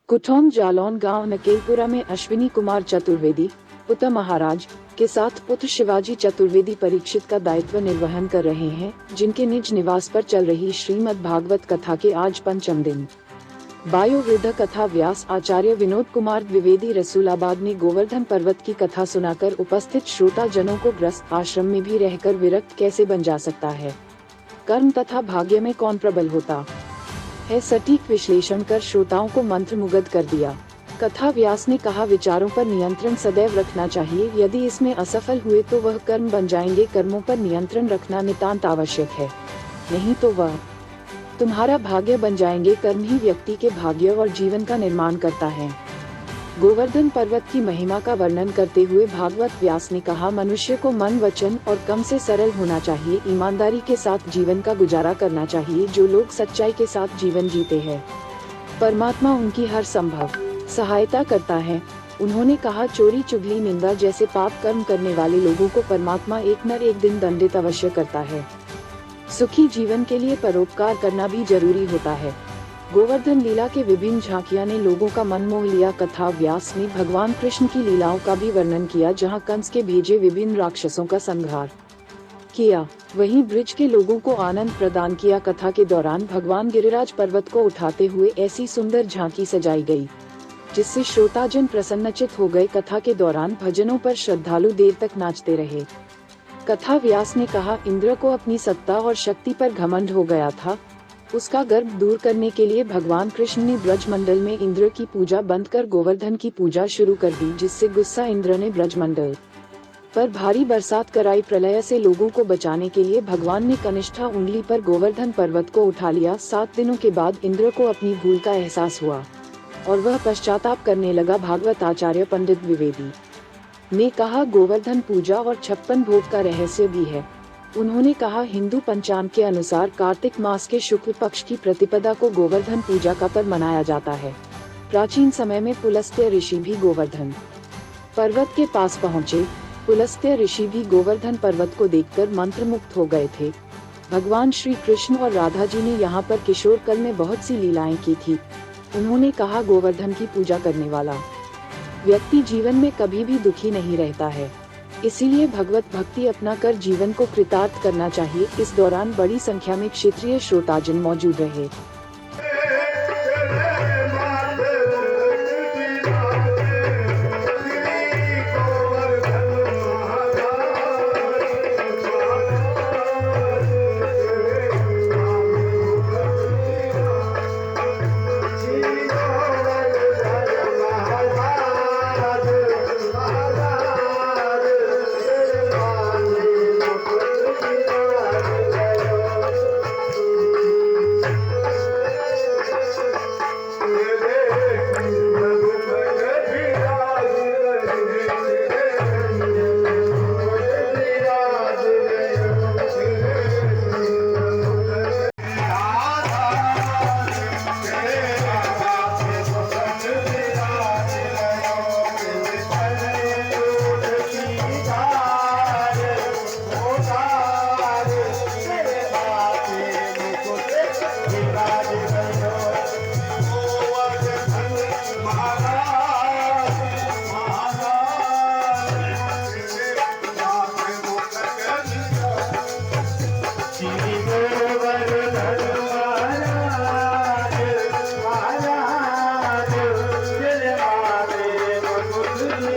कुठौन जालौन गांव नकेलपुरा में अश्विनी कुमार चतुर्वेदी पुत्र महाराज के साथ पुत्र शिवाजी चतुर्वेदी परीक्षित का दायित्व निर्वहन कर रहे हैं, जिनके निज निवास पर चल रही श्रीमद् भागवत कथा के आज पंचम दिन। बायोवृद्ध कथा व्यास आचार्य विनोद कुमार द्विवेदी रसूलाबाद ने गोवर्धन पर्वत की कथा सुनाकर उपस्थित श्रोता जनों को ग्रस्त आश्रम में भी रहकर विरक्त कैसे बन जा सकता है, कर्म तथा भाग्य में कौन प्रबल होता है, सटीक विश्लेषण कर श्रोताओं को मंत्रमुग्ध कर दिया। कथा व्यास ने कहा, विचारों पर नियंत्रण सदैव रखना चाहिए, यदि इसमें असफल हुए तो वह कर्म बन जाएंगे। कर्मों पर नियंत्रण रखना नितांत आवश्यक है, नहीं तो वह तुम्हारा भाग्य बन जाएंगे। कर्म ही व्यक्ति के भाग्य और जीवन का निर्माण करता है। गोवर्धन पर्वत की महिमा का वर्णन करते हुए भागवत व्यास ने कहा, मनुष्य को मन वचन और कर्म से सरल होना चाहिए, ईमानदारी के साथ जीवन का गुजारा करना चाहिए। जो लोग सच्चाई के साथ जीवन जीते हैं, परमात्मा उनकी हर संभव सहायता करता है। उन्होंने कहा, चोरी चुगली निंदा जैसे पाप कर्म करने वाले लोगों को परमात्मा एक न एक दिन दंडित अवश्य करता है। सुखी जीवन के लिए परोपकार करना भी जरूरी होता है। गोवर्धन लीला के विभिन्न झांकियां ने लोगों का मन मोह लिया। कथा व्यास ने भगवान कृष्ण की लीलाओं का भी वर्णन किया, जहां कंस के भेजे विभिन्न राक्षसों का संहार किया, वहीं ब्रिज के लोगों को आनंद प्रदान किया। कथा के दौरान भगवान गिरिराज पर्वत को उठाते हुए ऐसी सुंदर झांकी सजाई गई, जिससे श्रोताजन प्रसन्नचित हो गए। कथा के दौरान भजनों पर श्रद्धालु देर तक नाचते रहे। कथा व्यास ने कहा, इंद्र को अपनी सत्ता और शक्ति पर घमंड हो गया था। उसका गर्व दूर करने के लिए भगवान कृष्ण ने ब्रजमंडल में इंद्र की पूजा बंद कर गोवर्धन की पूजा शुरू कर दी, जिससे गुस्सा इंद्र ने ब्रजमंडल पर भारी बरसात कराई। प्रलय से लोगों को बचाने के लिए भगवान ने कनिष्ठा उंगली पर गोवर्धन पर्वत को उठा लिया। 7 दिनों के बाद इंद्र को अपनी भूल का एहसास हुआ और वह पश्चाताप करने लगा। भागवत आचार्य पंडित द्विवेदी ने कहा, गोवर्धन पूजा और 56 भोग का रहस्य भी है। उन्होंने कहा, हिंदू पंचांग के अनुसार कार्तिक मास के शुक्ल पक्ष की प्रतिपदा को गोवर्धन पूजा का पर्व मनाया जाता है। प्राचीन समय में पुलस्त्य ऋषि भी गोवर्धन पर्वत के पास पहुँचे। पुलस्त्य ऋषि भी गोवर्धन पर्वत को देखकर मंत्रमुग्ध हो गए थे। भगवान श्री कृष्ण और राधा जी ने यहाँ पर किशोर काल में बहुत सी लीलाएं की थी। उन्होंने कहा, गोवर्धन की पूजा करने वाला व्यक्ति जीवन में कभी भी दुखी नहीं रहता है, इसीलिए भगवत भक्ति अपना कर जीवन को कृतार्थ करना चाहिए। इस दौरान बड़ी संख्या में क्षेत्रीय श्रोताजन मौजूद रहे।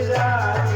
Yeah.